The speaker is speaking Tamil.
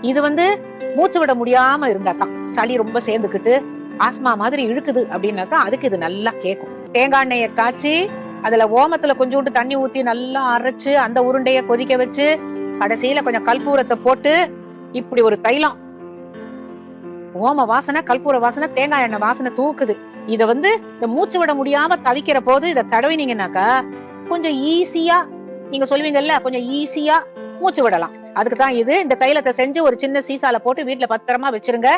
இது வந்து மூச்சு விட முடியாம இருந்தாதான், சளி ரொம்ப சேர்ந்துக்கிட்டு ஆஸ்மா மாதிரி இழுக்குது அப்படின்னாக்கா அதுக்கு இது நல்லா கேட்கும். தேங்காய் எண்ணெய காய்ச்சி அதுல ஓமத்துல கொஞ்சோண்டு தண்ணி ஊத்தி நல்லா அரைச்சு அந்த உருண்டைய கொதிக்க வச்சு கடைசியில கொஞ்சம் கற்பூரத்தை போட்டு இப்படி ஒரு தைலம், ஓம வாசனை, கற்பூர வாசனை, தேங்காய் எண்ணெய் வாசனை தூக்குது. இத வந்து இந்த மூச்சு விட முடியாம தவிக்கிற போது இத தடவினீங்கன்னாக்கா கொஞ்சம் ஈஸியா, நீங்க சொல்லுவீங்கல்ல, கொஞ்சம் ஈஸியா மூச்சு விடலாம். அதுக்குதான் இது. இந்த தைலத்தை செஞ்சு ஒரு சின்ன சீசால போட்டு வீட்டுல பத்திரமா வச்சிருங்க.